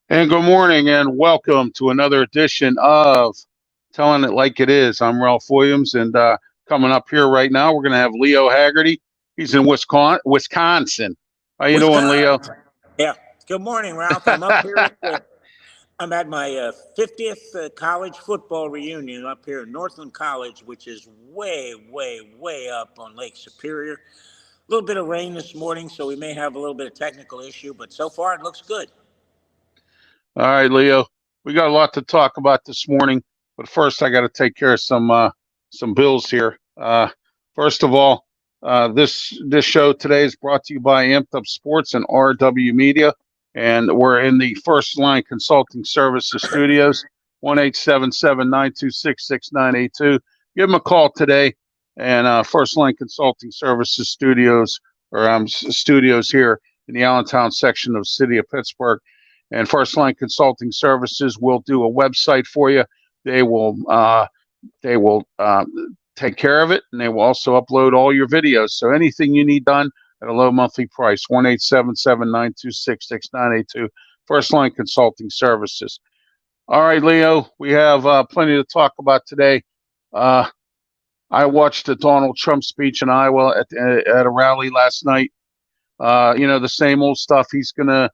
And good morning and welcome to another edition of Telling It Like It Is. I'm Ralph Williams, and coming up here right now, we're going to have Leo Haggerty. He's in Wisconsin. How you doing, Leo? Wisconsin. Yeah. Good morning, Ralph. I'm up here I'm at my 50th college football reunion up here at Northland College, which is way, way, way up on Lake Superior. A little bit of rain this morning, so we may have a little bit of technical issue, but so far it looks good. All right, Leo. We got a lot to talk about this morning, but first I got to take care of some bills here. First of all, this show today is brought to you by Amped Up Sports and RW Media, and we're in the First Line Consulting Services Studios, 1-877-926-6982. Give them a call today, and First Line Consulting Services Studios, or studios here in the Allentown section of the city of Pittsburgh. And First Line Consulting Services will do a website for you. They will take care of it, and they will also upload all your videos. So anything you need done at a low monthly price, 1-877-926-6982, First Line Consulting Services. All right, Leo, we have plenty to talk about today. I watched the Donald Trump speech in Iowa at a rally last night. The same old stuff. He's going to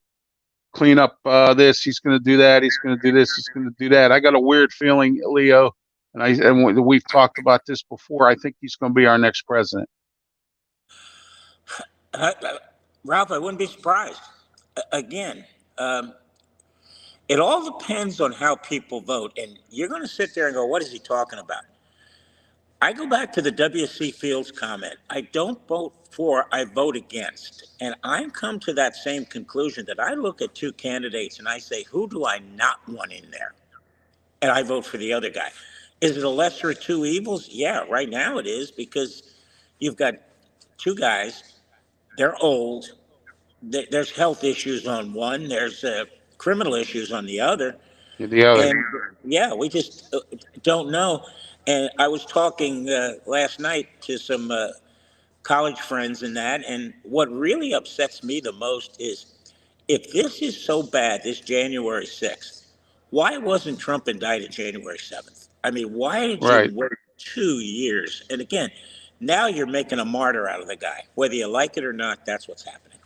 clean up this. He's going to do that. He's going to do this. He's going to do that. I got a weird feeling, Leo, and we've talked about this before. I think he's going to be our next president. Ralph, I wouldn't be surprised. Again, it all depends on how people vote. And you're going to sit there and go, what is he talking about? I go back to the W.C. Fields comment. I don't vote for, I vote against. And I come to that same conclusion that I look at two candidates and I say, who do I not want in there? And I vote for the other guy. Is it a lesser of two evils? Yeah, right now it is, because you've got two guys. They're old. There's health issues on one. There's criminal issues on the other. The other. And yeah, we just don't know. And I was talking last night to some college friends and what really upsets me the most is, if this is so bad, this January 6th, why wasn't Trump indicted January 7th? I mean, why did you wait 2 years? And again, now you're making a martyr out of the guy. Whether you like it or not, that's what's happening.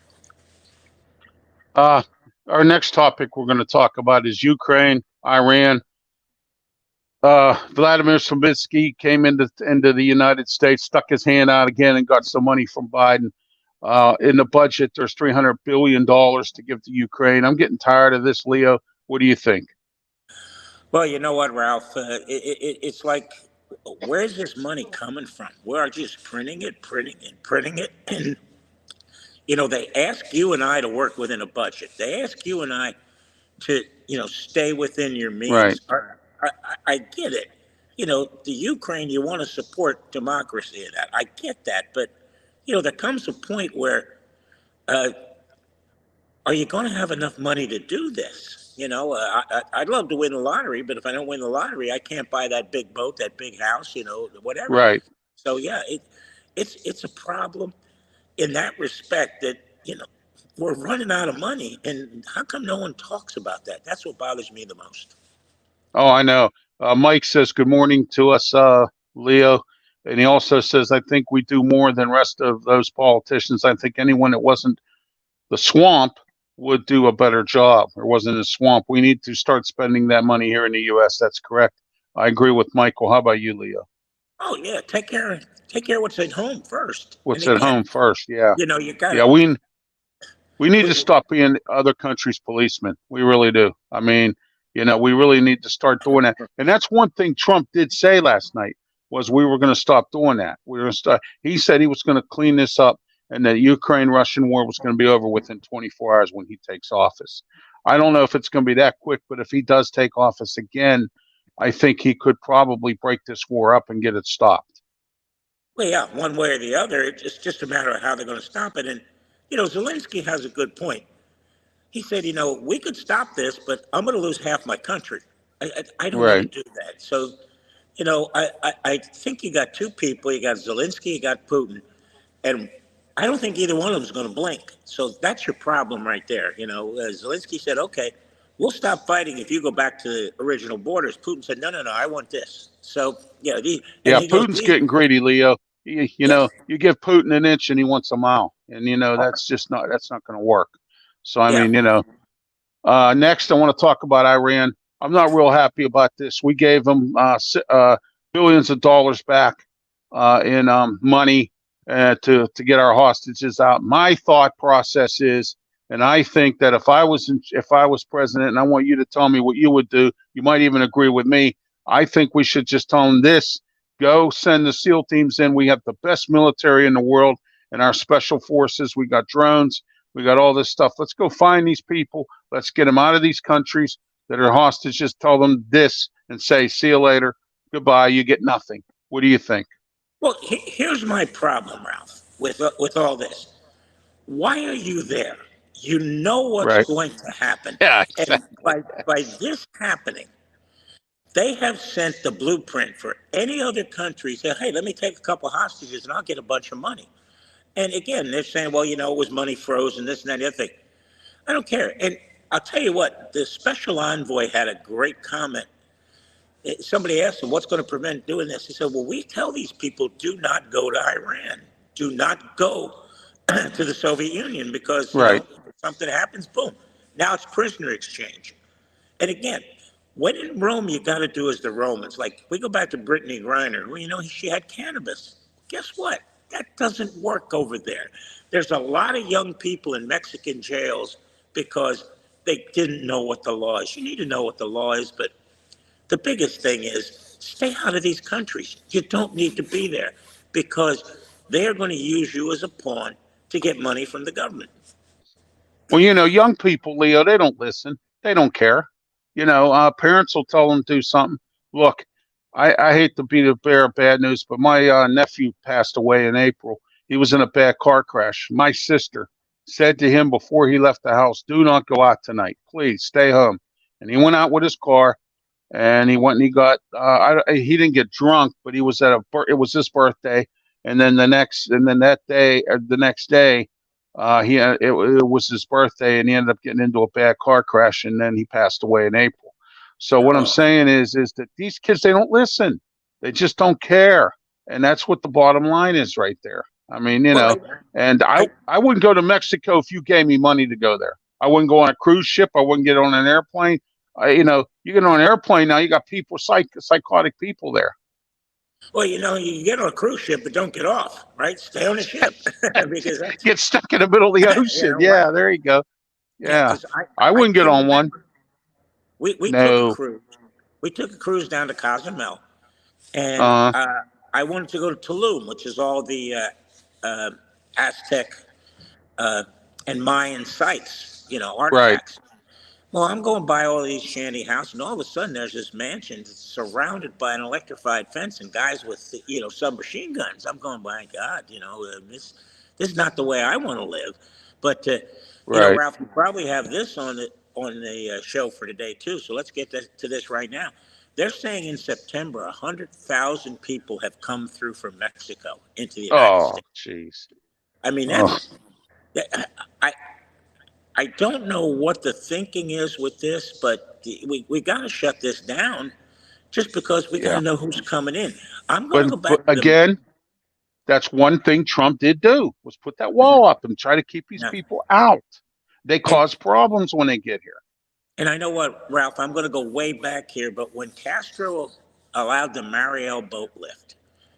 Our next topic we're going to talk about is Ukraine, Iran. Vladimir Zelensky came into the United States, stuck his hand out again, and got some money from Biden. In the budget, there's $300 billion to give to Ukraine. I'm getting tired of this, Leo. What do you think? Well, you know what, Ralph? It's like, where's this money coming from? We're just printing it. And, they ask you and I to work within a budget. They ask you and I to, stay within your means. Right. I get it. The Ukraine, you want to support democracy in that. I get that. But, there comes a point where, are you going to have enough money to do this? I'd love to win the lottery, but if I don't win the lottery, I can't buy that big boat, that big house, whatever. Right. So, yeah, it's a problem in that respect that, we're running out of money. And how come no one talks about that? That's what bothers me the most. Oh, I know. Mike says good morning to us, Leo. And he also says, I think we do more than rest of those politicians. I think anyone that wasn't the swamp would do a better job, or wasn't a swamp. We need to start spending that money here in the U.S. That's correct. I agree with Michael. How about you, Leo? Oh, yeah. Take care of what's at home first. What's at home first, yeah. You got to. Yeah, we need to stop being other countries' policemen. We really do. I mean, we really need to start doing that. And that's one thing Trump did say last night, was we were going to stop doing that. We were going to start. He said he was going to clean this up, and the Ukraine-Russian war was going to be over within 24 hours when he takes office. I don't know if it's going to be that quick, but if he does take office again, I think he could probably break this war up and get it stopped. Well, yeah, one way or the other. It's just a matter of how they're going to stop it. And, Zelensky has a good point. He said, we could stop this, but I'm going to lose half my country. I don't want to do that. So, I think you got two people. You got Zelensky, you got Putin. And I don't think either one of them is going to blink. So that's your problem right there. Zelensky said, okay, we'll stop fighting if you go back to the original borders. Putin said, no, no, no, I want this. So, and Yeah, he goes, Putin's getting greedy, Leo. yeah, You give Putin an inch and he wants a mile, and that's not going to work. So I yeah. mean, next I want to talk about Iran. I'm not real happy about this. We gave them billions of dollars back in money to get our hostages out. My thought process is, and I think that if I was president, and I want you to tell me what you would do, you might even agree with me. I think we should just tell them this: go send the SEAL teams in. We have the best military in the world, and our special forces. We got drones. We got all this stuff. Let's go find these people. Let's get them out of these countries that are hostages. Tell them this and say, see you later. Goodbye. You get nothing. What do you think? Well, here's my problem, Ralph, with all this. Why are you there? You know what's Right. going to happen. Yeah, And exactly. by this happening, they have sent the blueprint for any other country. Say, hey, let me take a couple hostages and I'll get a bunch of money. And again, they're saying, well, it was money frozen, this and that, the other thing. I don't care. And I'll tell you what, the special envoy had a great comment. Somebody asked him, what's going to prevent doing this? He said, well, we tell these people, do not go to Iran. Do not go to the Soviet Union because, Right. if something happens, boom. Now it's prisoner exchange. And again, when in Rome, you got to do as the Romans. Like, we go back to Brittany Griner. Well, she had cannabis. Guess what? That doesn't work over there. There's a lot of young people in Mexican jails because they didn't know what the law is. You need to know what the law is, but the biggest thing is stay out of these countries. You don't need to be there because they're going to use you as a pawn to get money from the government. Well, young people, Leo, they don't listen. They don't care. Parents will tell them to do something. Look, I hate to be the bearer of bad news, but my nephew passed away in April. He was in a bad car crash. My sister said to him before he left the house, do not go out tonight. Please stay home. And he went out with his car and he went and he got, he didn't get drunk, but he was it was his birthday. And then the next day, it was his birthday, and he ended up getting into a bad car crash, and then he passed away in April. So what I'm Oh, saying is that these kids, they don't listen, they just don't care, and that's what the bottom line is right there. I mean, well, and I I wouldn't go to Mexico if you gave me money to go there. I wouldn't go on a cruise ship. I wouldn't get on an airplane. You get on an airplane now, you got people, psychotic people there. well, you get on a cruise ship, but don't get off, right? Stay on the ship because that's, Get stuck in the middle of the ocean. right. Yeah, there you go. Yeah, Yeah, because I I wouldn't get can on one. remember we took a No. cruise. We took a cruise down to Cozumel, and Uh, I wanted to go to Tulum, which is all the uh, Aztec uh, and Mayan sites, right. artifacts. Well, I'm going by all these shanty houses, and all of a sudden there's this mansion that's surrounded by an electrified fence and guys with, submachine guns. I'm going, my God, this is not the way I want to live. But Right. Ralph, we probably have this on the show for today too. So let's get to this right now. They're saying in September, 100,000 people have come through from Mexico into the United Oh, States. jeez. I mean, Oh, I I don't know what the thinking is with this, but we got to shut this down just because we got to yeah. know who's coming in. I'm going to go But back to the again, that's one thing Trump did do was put that wall up and try to keep these yeah. people out. They and cause problems when they get here. and I know what, Ralph. I'm going to go way back here, but when Castro allowed the Mariel boat lift,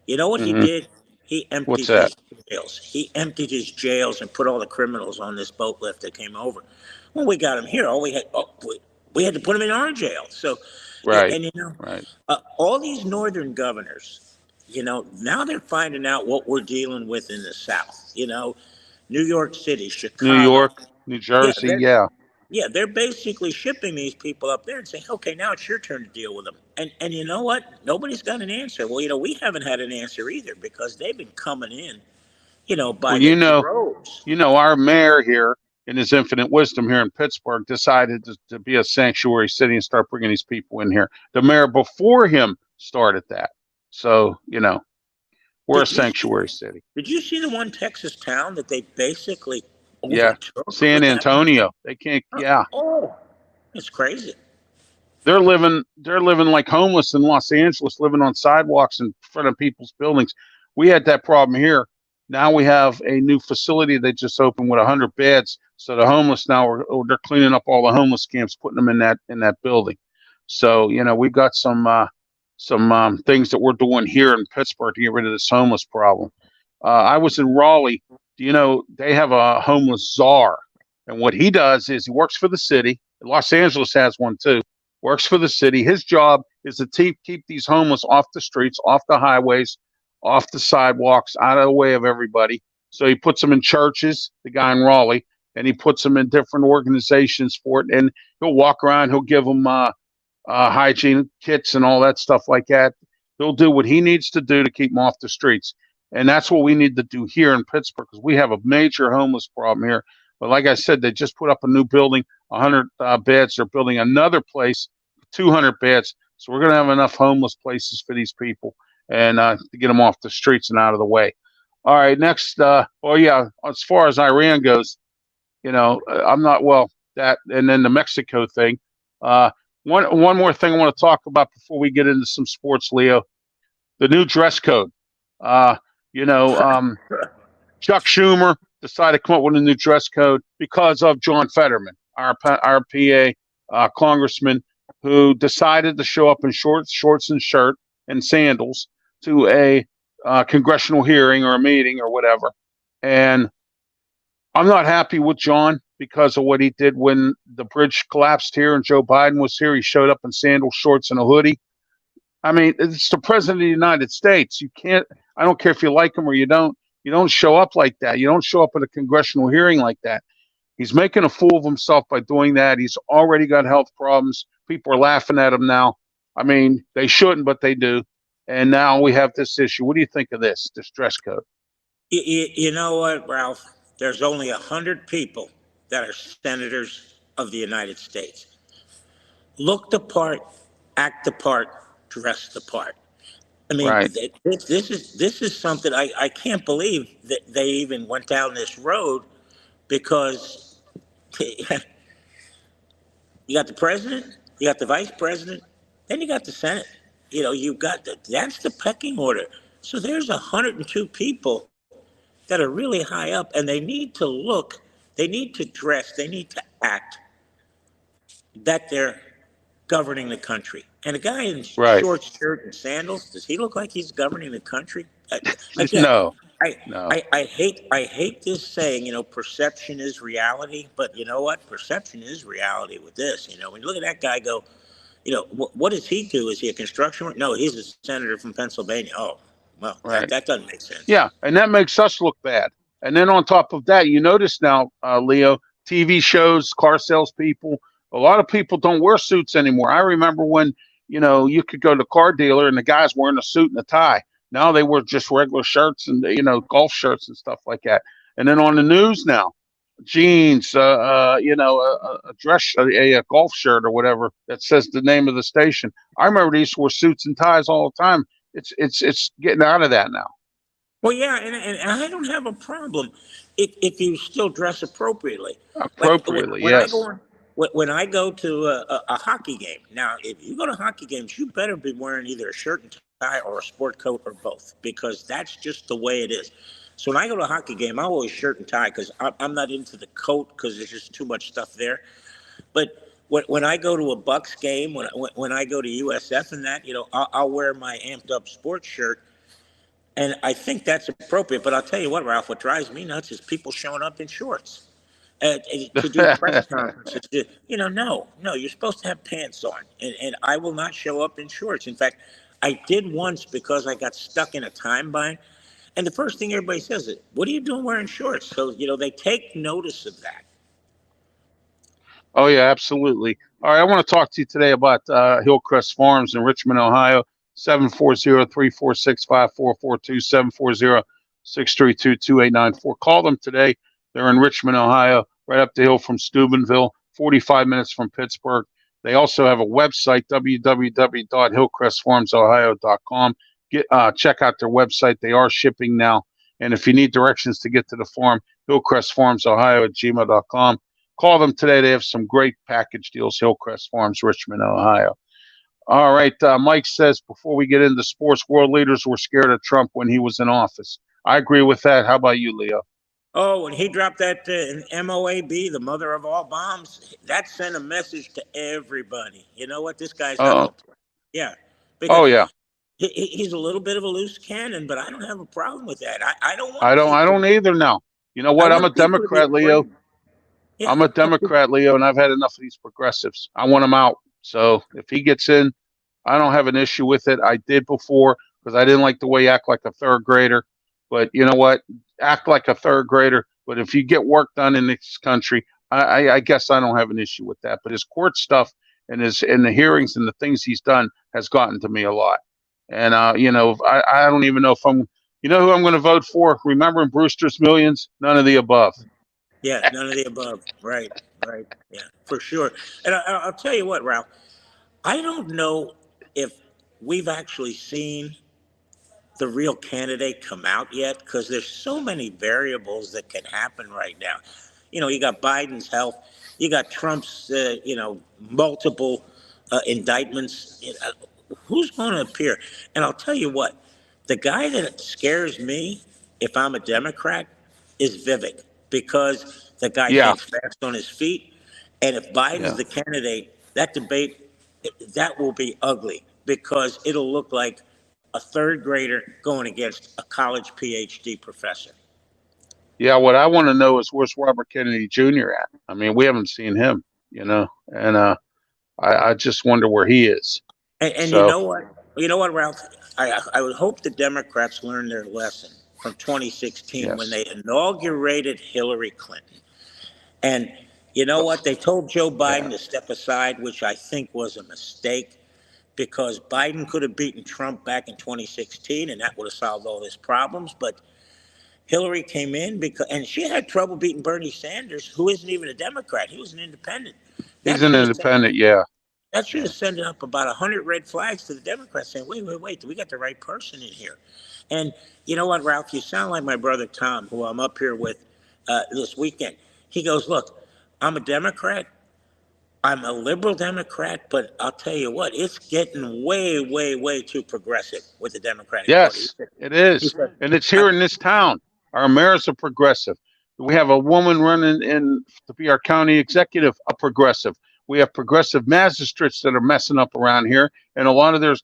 you know what he Hmm. did? He What's emptied that? his jails. He emptied his jails and put all the criminals on this boat lift that came over. When we got him here, all we had to put him in our jail. So, Right. and Right. all these northern governors, now they're finding out what we're dealing with in the South. New York City, New Chicago. York, New Yeah, Jersey. Yeah. they're basically shipping these people up there and saying, okay, now it's your turn to deal with them. And you know what? Nobody's got an answer. Well, we haven't had an answer either because they've been coming in, by Well, the droves. our mayor here, in his infinite wisdom here in Pittsburgh, decided to be a sanctuary city and start bringing these people in here. The mayor before him started that. So, we're a Did you see? sanctuary city. Did you see the one Texas town that they basically Yeah. overtook San with that? Antonio. They can't, yeah. Oh. It's crazy. They're living like homeless in Los Angeles, living on sidewalks in front of people's buildings. We had that problem here. Now we have a new facility that just opened with 100 beds. So the homeless now they're cleaning up all the homeless camps, putting them in that building. So we've got some things that we're doing here in Pittsburgh to get rid of this homeless problem. I was in Raleigh. They have a homeless czar, and what he does is he works for the city. Los Angeles has one too. Works for the city. His job is to keep these homeless off the streets, off the highways, off the sidewalks, out of the way of everybody. So he puts them in churches, the guy in Raleigh, and he puts them in different organizations for it. And he'll walk around. He'll give them hygiene kits and all that stuff like that. He'll do what he needs to do to keep them off the streets. And that's what we need to do here in Pittsburgh, because we have a major homeless problem here. But like I said, they just put up a new building, 100 beds. They're building another place, 200 beds. So we're going to have enough homeless places for these people and to get them off the streets and out of the way. All right, next. As far as Iran goes, I'm not that, and then the Mexico thing. One more thing I want to talk about before we get into some sports, Leo. The new dress code. Chuck Schumer decided to come up with a new dress code because of John Fetterman, our PA congressman, who decided to show up in shorts and shirt and sandals to a congressional hearing or a meeting or whatever. And I'm not happy with John because of what he did when the bridge collapsed here and Joe Biden was here. He showed up in sandals, shorts, and a hoodie. I mean, it's the president of the United States. You can't. I don't care if you like him or you don't. You don't show up like that. You don't show up at a congressional hearing like that. He's making a fool of himself by doing that. He's already got health problems. People are laughing at him now. I mean, they shouldn't, but they do. And now we have this issue. What do you think of this dress code? You know what, Ralph? There's only 100 people that are senators of the United States. Look the part, act the part, dress the part. I mean, right. this is something I can't believe that they even went down this road, because you got the president, you got the vice president, then you got the Senate. You've got that's the pecking order. So there's 102 people that are really high up, and they need to look, they need to dress, they need to act that they're governing the country. And a guy in short shirt and sandals, does he look like he's governing the country? Again, no. I hate this saying, perception is reality. But you know what? Perception is reality with this. When you look at that guy, go, what does he do? Is he a construction worker? No, he's a senator from Pennsylvania. Oh, well, that doesn't make sense. Yeah, and that makes us look bad. And then on top of that, you notice now, Leo, TV shows, car salespeople, a lot of people don't wear suits anymore. I remember when, you could go to the car dealer and the guy's wearing a suit and a tie. Now they wear just regular shirts and, golf shirts and stuff like that. And then on the news now, jeans, a dress, a golf shirt or whatever that says the name of the station. I remember they used to wear suits and ties all the time. It's getting out of that now. Well, yeah, and I don't have a problem if you still dress appropriately. Appropriately, when yes. When I go to a hockey game, now, if you go to hockey games, you better be wearing either a shirt and tie or a sport coat or both, because that's just the way it is. So when I go to a hockey game, I always shirt and tie, because I'm not into the coat, because there's just too much stuff there. But when I go to a Bucks game, when I go to USF and that, I'll wear my amped up sports shirt. And I think that's appropriate. But I'll tell you what, Ralph, what drives me nuts is people showing up in shorts to do press conferences. No, you're supposed to have pants on. And I will not show up in shorts. In fact, I did once because I got stuck in a time bind. And the first thing everybody says is, what are you doing wearing shorts? So, they take notice of that. Oh, yeah, absolutely. All right, I want to talk to you today about Hillcrest Farms in Richmond, Ohio. 740-346-5442, 740-632-2894. Call them today. They're in Richmond, Ohio, right up the hill from Steubenville, 45 minutes from Pittsburgh. They also have a website, www.hillcrestfarmsohio.com. Check out their website. They are shipping now. And if you need directions to get to the farm, hillcrestfarmsohio@gmail.com. Call them today. They have some great package deals. Hillcrest Farms, Richmond, Ohio. All right. Mike says before we get into sports, world leaders were scared of Trump when he was in office. I agree with that. How about you, Leo? Oh, when he dropped that MOAB, the mother of all bombs, that sent a message to everybody. You know what? This guy's not Oh, going to play. Yeah, oh because yeah. he's a little bit of a loose cannon, but I don't have a problem with that. I don't I want don't. I people. don't either now. You know I what? I'm a want people to be Democrat, Leo. afraid. Yeah, I'm a Democrat, Leo, and I've had enough of these progressives. I want him out. So if he gets in, I don't have an issue with it. I did before because I didn't like the way he act like a third grader. But you know what? Act like a third grader. But if you get work done in this country, I guess I don't have an issue with that. But his court stuff and the hearings and the things he's done has gotten to me a lot. And I don't even know if I'm. You know who I'm going to vote for? Remembering Brewster's Millions? None of the above. yeah, none of the above. Right, right. Yeah, for sure. And I'll tell you what, Ralph. I don't know if we've actually seen the real candidate come out yet because there's so many variables that can happen right now. You got Biden's health, you got Trump's, multiple indictments. Who's going to appear? And I'll tell you what, the guy that scares me if I'm a Democrat is Vivek because the guy Yeah, thinks fast on his feet. And if Biden's yeah. the candidate, that debate, that will be ugly because it'll look like a third grader going against a college PhD professor. Yeah, what I want to know is where's Robert Kennedy Jr. at? I mean, we haven't seen him, and I just wonder where he is. And you So, know what? You know what, Ralph? I would hope the Democrats learned their lesson from 2016 when yes. they inaugurated Hillary Clinton. And you know Ugh, what? They told Joe yeah. Biden to step aside, which I think was a mistake because Biden could have beaten Trump back in 2016 and that would have solved all his problems. But Hillary came in and she had trouble beating Bernie Sanders, who isn't even a Democrat. He was an independent. He's That an should have sent independent. Yeah, that should yeah, have sent up about 100 red flags to the Democrats saying, wait, wait, wait, we got the right person in here. And you know what, Ralph? You sound like my brother Tom, who I'm up here with this weekend. He goes, look, I'm a Democrat. I'm a liberal Democrat, but I'll tell you what, it's getting way, way, way too progressive with the Democratic Party. yes, it He is, said, and it's I'm, here in this town. Our mayors are progressive. We have a woman running in to be our county executive, a progressive. We have progressive magistrates that are messing up around here, and a lot of their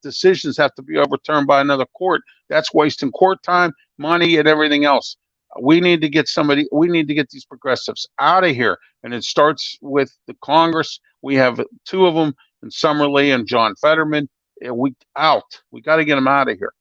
decisions have to be overturned by another court. That's wasting court time, money, and everything else. We need to get somebody. We need to get these progressives out of here, and it starts with the Congress. We have two of them, in Summerlee and John Fetterman. We out. We got to get them out of here.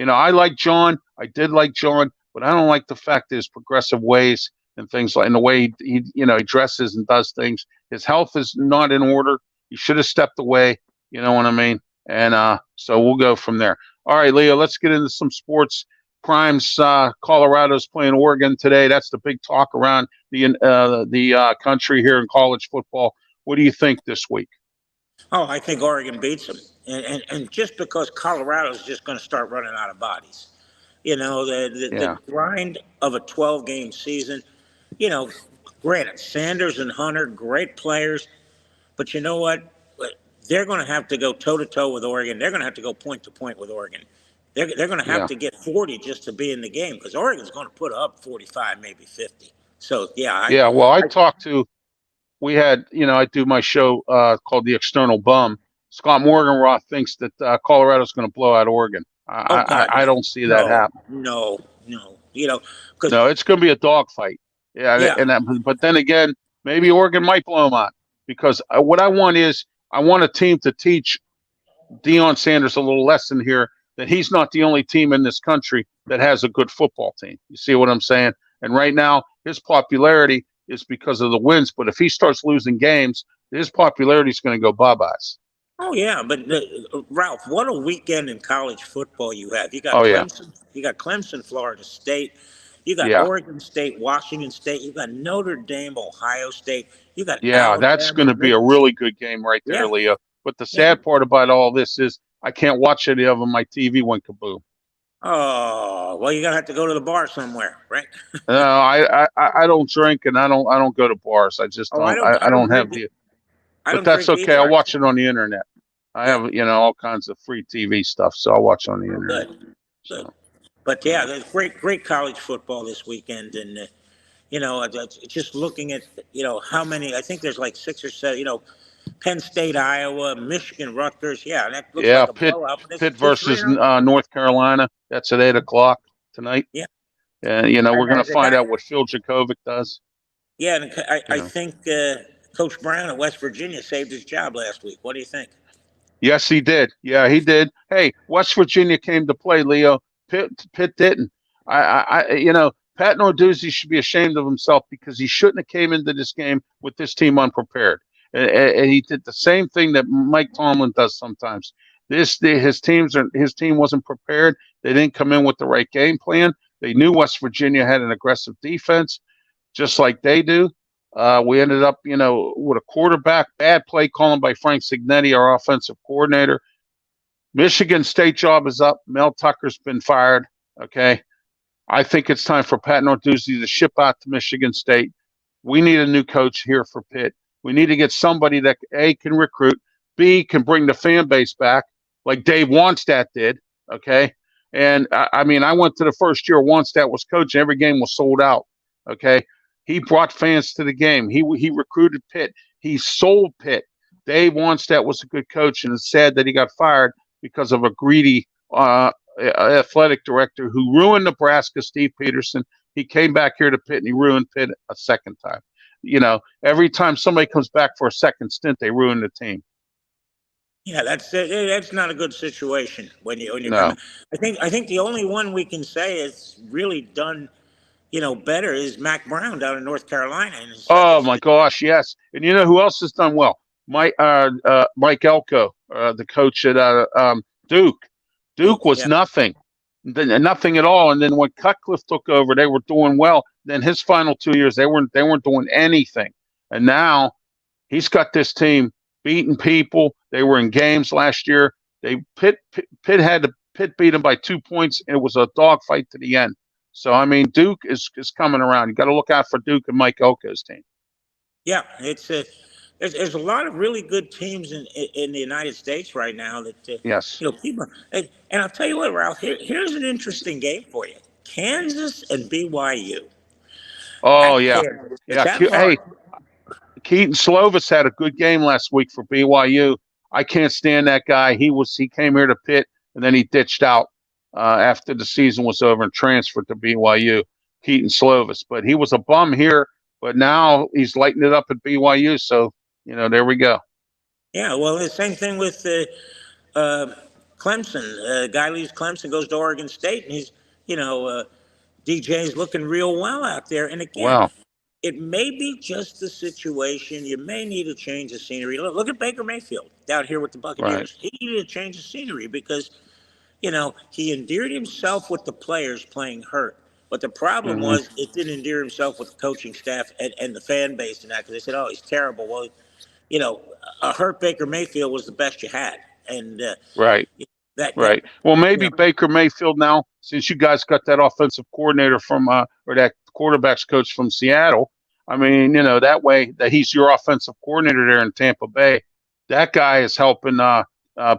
I like John. I did like John, but I don't like the fact that his progressive ways and things like and the way he dresses and does things. His health is not in order. He should have stepped away. You know what I mean? And so we'll go from there. All right, Leo, let's get into some sports. Crimes. Colorado's playing Oregon today. That's the big talk around the country here in college football. What do you think this week? oh, I think Oregon beats them. And just because Colorado's just going to start running out of bodies. The Yeah, grind of a 12-game season, you know, granted, Sanders and Hunter, great players, but you know what? They're going to have to go toe to toe with Oregon. They're going to have to go point to point with Oregon. They're going to have yeah, to get 40 just to be in the game because Oregon's going to put up 45, maybe 50. So, yeah, yeah. Well, I I talked to. We had, I do my show called The External Bum. Scott Morganroth thinks that Colorado's going to blow out Oregon. oh, I God, I no, don't see that no, happen. no, no, because, No, it's going to be a dogfight. Yeah, yeah, but then again, maybe Oregon might blow them out because what I want is I want a team to teach Deion Sanders a little lesson here that he's not the only team in this country that has a good football team. You see what I'm saying? And right now, his popularity is because of the wins. But if he starts losing games, his popularity is going to go bye-byes. oh, yeah, but Ralph, what a weekend in college football you have. Oh, yeah. You got Clemson, Florida State, you got Yeah. Oregon State, Washington State, you got Notre Dame, Ohio State, you got Yeah. That's going Alabama, to be a really good game right there, yeah, Leo. But the yeah. sad part about all this is I can't watch any of them. My TV went kaboom. Oh, well, you're gonna have to go to the bar somewhere, right? No, I don't drink, and I don't go to bars. I just Oh, I don't. don't. I I don't don't have drink. the. I But don't that's drink okay. either. I'll watch it on the internet. I Yeah. have all kinds of free TV stuff, so I'll watch on the Oh, internet. good. Good. So But you yeah, know, there's great college football this weekend, and just looking at how many. I think there's like 6 or 7. Penn State, Iowa, Michigan, Rutgers. Yeah, and that looks yeah, like a blowout. But there's Pitt there's three. versus North Carolina. That's at 8 o'clock tonight. Yeah, And we're gonna and find out what Phil Jakovic does. yeah, and You I know. think Coach Brown at West Virginia saved his job last week. What do you think? Yes, he did. Yeah, he did. Hey, West Virginia came to play, Leo. Pitt didn't. Pat Narduzzi should be ashamed of himself because he shouldn't have came into this game with this team unprepared. And he did the same thing that Mike Tomlin does sometimes. His team wasn't prepared. They didn't come in with the right game plan. They knew West Virginia had an aggressive defense, just like they do. We ended up, with a quarterback, bad play calling by Frank Signetti, our offensive coordinator. Michigan State job is up. Mel Tucker's been fired. Okay. I think it's time for Pat Narduzzi to ship out to Michigan State. We need a new coach here for Pitt. We need to get somebody that A, can recruit, B, can bring the fan base back, like Dave Wannstedt did. Okay. And I mean, I went to the first year Wannstedt was coaching. Every game was sold out. Okay. He brought fans to the game. He recruited Pitt. He sold Pitt. Dave Wannstedt was a good coach, and it's sad that he got fired because of a greedy athletic director who ruined Nebraska, Steve Peterson. He came back here to Pitt and he ruined Pitt a second time. Every time somebody comes back for a second stint, they ruin the team. Yeah, that's not a good situation when you're No. coming. I think the only one we can say is really done better is Mac Brown down in North Carolina in his second Oh my stint. gosh, yes. And you know who else has done well? Mike Elko, the coach at Duke. Duke was Yeah, nothing, nothing at all. And then when Cutcliffe took over, they were doing well. Then his final 2 years, they weren't doing anything. And now he's got this team beating people. They were in games last year. Pitt beat them by 2 points. And it was a dogfight to the end. So I mean, Duke is coming around. You got to look out for Duke and Mike Elko's team. yeah. There's a lot of really good teams in the United States right now that Yes. people. And I'll tell you what, Ralph. Here's an interesting game for you: Kansas and BYU Oh at yeah, Kansas. It's yeah. at Hey, home. Keaton Slovis had a good game last week for BYU. I can't stand that guy. He came here to Pitt and then he ditched out after the season was over and transferred to BYU. Keaton Slovis, but he was a bum here. But now he's lighting it up at BYU. So there we go. Yeah, well, the same thing with Clemson. Guy leaves Clemson, goes to Oregon State, and he's you know DJ's looking real well out there. And again, Wow. it may be just the situation. You may need a change of scenery. Look at Baker Mayfield down here with the Right. Buccaneers. He needed a change of scenery because he endeared himself with the players playing hurt. But the problem Hmm. was it didn't endear himself with the coaching staff and the fan base and that because they said, oh, he's terrible. Well, you know, a hurt Baker Mayfield was the best you had. And Right. that, Right. Well, you maybe know, Baker Mayfield now, since you guys got that offensive coordinator from or that quarterbacks coach from Seattle. I mean, that way that he's your offensive coordinator there in Tampa Bay. That guy is helping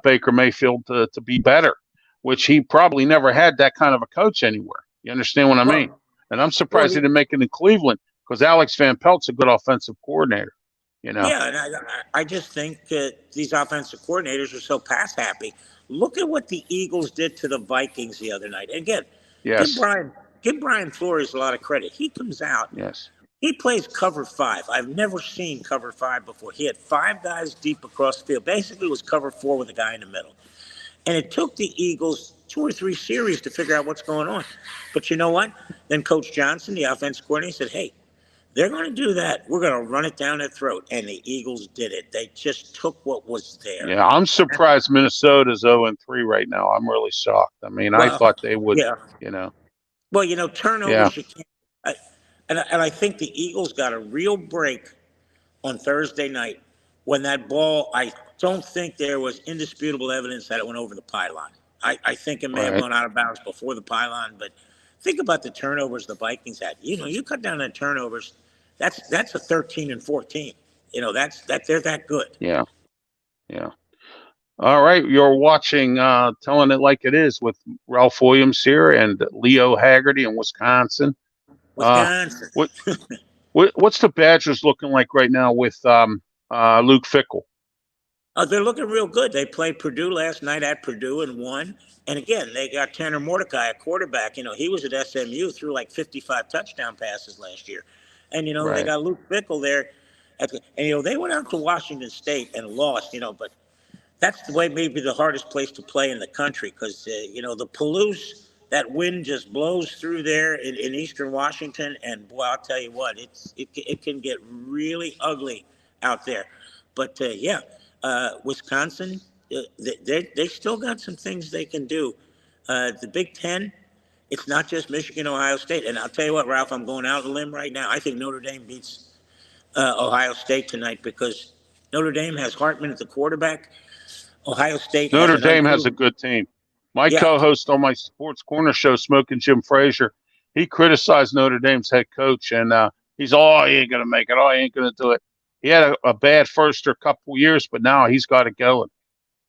Baker Mayfield to be better, which he probably never had that kind of a coach anywhere. You understand what I mean? well, And I'm well, surprised he didn't make it in Cleveland because Alex Van Pelt's a good offensive coordinator. You know. yeah, and I just think these offensive coordinators are so pass happy. Look at what the Eagles did to the Vikings the other night. And again, give Yes. Brian give Brian Flores a lot of credit. He comes out, Yes. he plays cover five. I've never seen cover five before. He had five guys deep across the field. Basically, it was cover four with a guy in the middle. And it took the Eagles 2 or 3 series to figure out what's going on. But you know what? Then Coach Johnson, the offensive coordinator, said, hey, they're going to do that. We're going to run it down their throat. And the Eagles did it. They just took what was there. Yeah, I'm surprised Minnesota's 0-3 right now. I'm really shocked. I mean, I Well, thought they would, yeah. you know. Well, Yeah. turnovers, you can't. And I think the Eagles got a real break on Thursday night when that ball, I don't think there was indisputable evidence that it went over the pylon. I think it may have Right. gone out of bounds before the pylon, but think about the turnovers the Vikings had. You cut down the turnovers, that's a 13 and 14. They're that good. Yeah. Yeah. All right. You're watching Telling It Like It Is with Ralph Williams here and Leo Haggerty in Wisconsin. Uh, Wisconsin. what, what's the Badgers looking like right now with Luke Fickle? They're looking real good. They played Purdue last night at Purdue and won. And again, they got Tanner Mordecai, a quarterback. He was at SMU, threw like 55 touchdown passes last year. And they Right. got Luke Fickle there. And they went out to Washington State and lost. But that's the way maybe the hardest place to play in the country because the Palouse, that wind just blows through there in eastern Washington, and boy, I'll tell you what, it can get really ugly out there. But yeah, Wisconsin, they still got some things they can do. The Big Ten, it's not just Michigan, Ohio State, and I'll tell you what, Ralph, I'm going out on a limb right now. I think Notre Dame beats Ohio State tonight because Notre Dame has Hartman at the quarterback. Ohio State has Notre an Dame has a unproven. good team. My Yeah, co-host on my Sports Corner show, Smoking Jim Frazier, he criticized Notre Dame's head coach, and he's, oh, he ain't going to make it. Oh, he ain't going to do it. He had a bad first or couple years, but now he's got it going.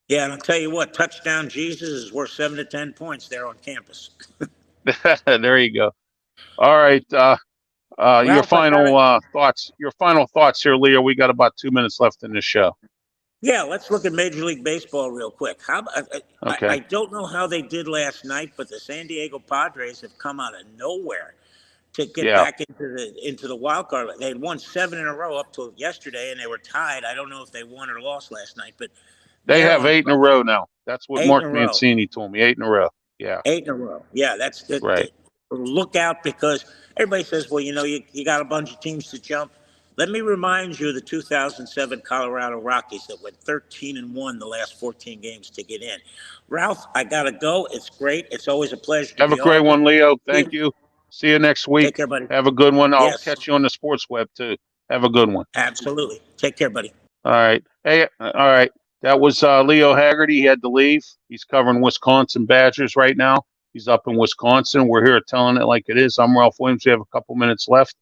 yeah, and I'll tell you what, touchdown Jesus is worth 7 to 10 points there on campus. There you go. All right. Your Ralph, I got it. final thoughts. Your final thoughts here, Leo. We got about 2 minutes left in this show. Yeah, let's look at Major League Baseball real quick. I Okay. don't know how they did last night, but the San Diego Padres have come out of nowhere to get Yeah. back into the wild card. They had won 7 in a row up till yesterday, and they were tied. I don't know if they won or lost last night, but They they're have on 8 in a row now. That's what 8 in Mark a row. Mancini told me. 8 in a row. Yeah. 8 in a row. Yeah, that's the Right. look out because everybody says, well, you got a bunch of teams to jump. Let me remind you of the 2007 Colorado Rockies that went 13 and 1 the last 14 games to get in. Ralph, I got to go. It's great. It's always a pleasure to Have a be great on with one, Leo. you. Thank you. See you next week. Take care, buddy. Have a good one. I'll Yes, catch you on the sports web too. Have a good one. absolutely. Take care, buddy. All right. Hey, all right. That was Leo Haggerty. He had to leave. He's covering Wisconsin Badgers right now. He's up in Wisconsin. We're here Telling It Like It Is. I'm Ralph Williams. We have a couple minutes left.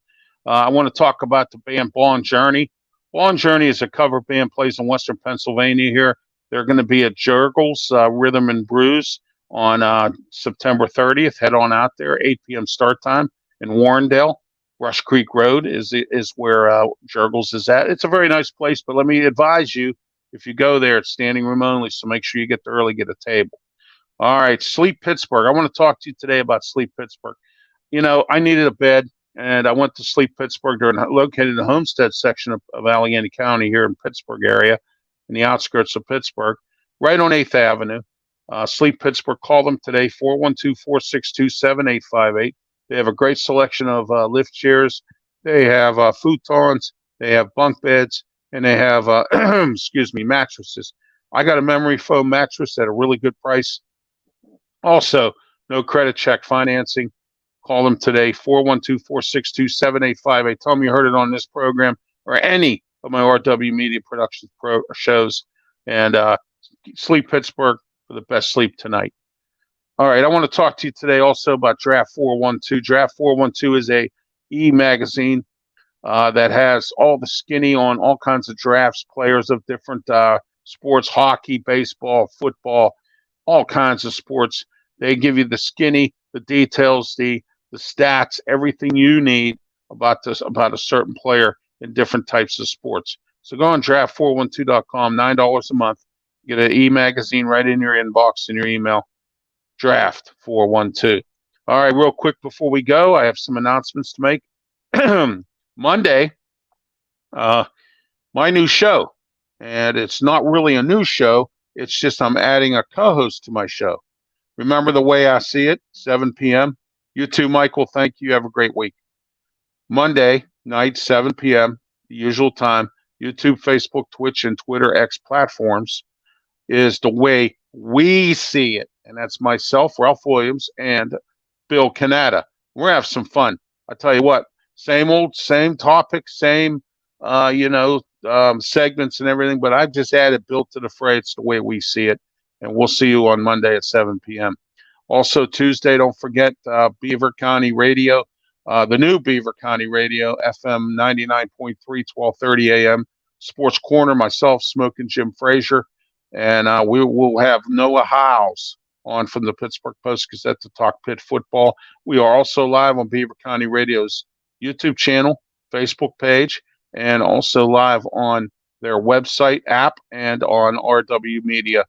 I want to talk about the band Ball and Journey. Ball and Journey is a cover band, plays in Western Pennsylvania here. They're going to be at Jurgles Rhythm and Brews on September 30th. Head on out there, 8 p.m. start time in Warrendale. Rush Creek Road is where Jurgles is at. It's a very nice place, but let me advise you, if you go there, it's standing room only, so make sure you get there early, get a table. All right, Sleep Pittsburgh. I want to talk to you today about Sleep Pittsburgh. I needed a bed, and I went to Sleep Pittsburgh. They're located in the Homestead section of Allegheny County here in Pittsburgh area, in the outskirts of Pittsburgh, right on 8th Avenue. Sleep Pittsburgh. Call them today, 412-462-7858. They have a great selection of lift chairs. They have futons. They have bunk beds, and they have, mattresses. I got a memory foam mattress at a really good price. Also, no credit check financing. Call them today, 412-462-7858. Tell them you heard it on this program or any of my RW Media Productions shows. And Sleep Pittsburgh for the best sleep tonight. All right, I want to talk to you today also about Draft 412. Draft 412 is a e-magazine that has all the skinny on all kinds of drafts, players of different sports, hockey, baseball, football, all kinds of sports. They give you the skinny, the details, the stats, everything you need about a certain player in different types of sports. So go on draft412.com, $9 a month. Get an e-magazine right in your inbox in your email. Draft 412. All right, real quick before we go, I have some announcements to make. Monday, my new show, and it's not really a new show. It's just I'm adding a co-host to my show. Remember The Way I See It, 7 p.m. You too, Michael. Thank you. Have a great week. Monday night, 7 p.m., the usual time, YouTube, Facebook, Twitch, and Twitter X platforms is The Way We See It. And that's myself, Ralph Williams, and Bill Canada. We're going to have some fun. I tell you what, same topic, same, segments and everything, but I've just added Bill to the fray. It's The Way We See It. and we'll see you on Monday at 7 p.m. Also, Tuesday, don't forget Beaver County Radio, the new Beaver County Radio, FM 99.3, 12:30 a.m. Sports Corner, myself, Smoking Jim Frazier, and we will have Noah Howes on from the Pittsburgh Post-Gazette to talk Pitt football. We are also live on Beaver County Radio's YouTube channel, Facebook page, and also live on their website, app, and on rwmedia.org,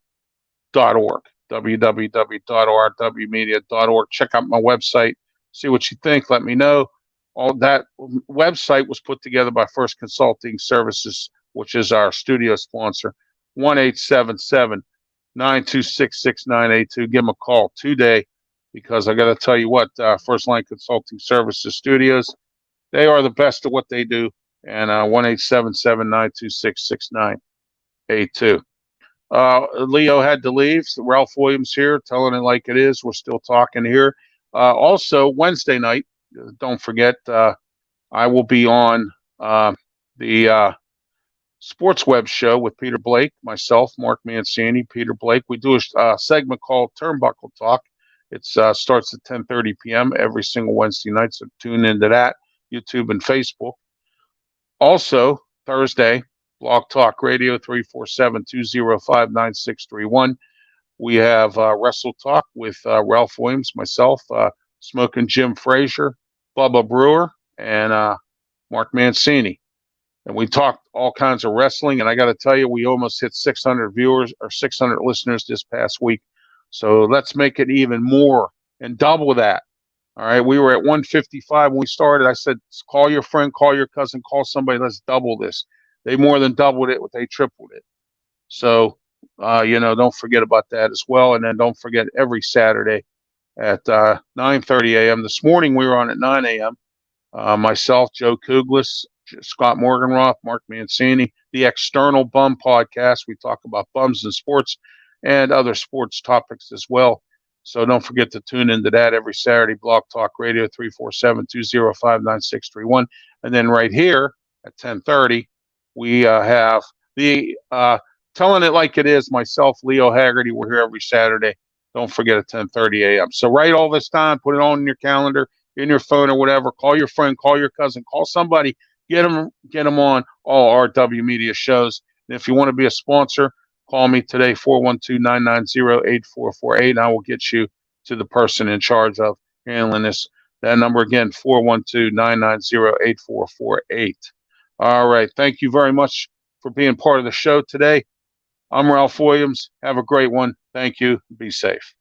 www.rwmedia.org. Check out my website, see what you think, let me know. All that website was put together by First Consulting Services, which is our studio sponsor. 1-877-926-6982. Give them a call today, because I got to tell you what, First Line Consulting Services Studios, they are the best at what they do. And 1-877-926-6982. Leo had to leave. So Ralph Williams here, telling it like it is. We're still talking here. Also, Wednesday night, don't forget, I will be on the Sports Web show with Peter Blake, myself, Mark Mancini, Peter Blake. We do a segment called Turnbuckle Talk. It starts at 10:30 p.m. every single Wednesday night, so tune into that, YouTube and Facebook. Also, Thursday, Blog Talk Radio, 347-205-9631. We have Wrestle Talk with Ralph Williams, myself, Smoking Jim Frazier, Bubba Brewer, and Mark Mancini. And we talked all kinds of wrestling, and I got to tell you, we almost hit 600 viewers or 600 listeners this past week. So let's make it even more and double that. All right, we were at 155 when we started. I said, call your friend, call your cousin, call somebody. Let's double this. They more than doubled it. They tripled it. So, don't forget about that as well. And then don't forget every Saturday at 9:30 a.m. This morning we were on at 9 a.m. Myself, Joe Kuglis, Scott Morganroth, Mark Mancini, the External Bum Podcast. We talk about bums in sports and other sports topics as well. So don't forget to tune into that every Saturday. Blog Talk Radio, 347-205-9631. And then right here at 10:30, we have the Telling It Like It Is, myself, Leo Haggerty. We're here every Saturday. Don't forget at 10:30 a.m. So write all this down, put it on in your calendar, in your phone or whatever. Call your friend, call your cousin, call somebody. Get them on all RW Media shows. And if you want to be a sponsor, call me today, 412-990-8448, and I will get you to the person in charge of handling this. That number again, 412-990-8448. All right. Thank you very much for being part of the show today. I'm Ralph Williams. Have a great one. Thank you. Be safe.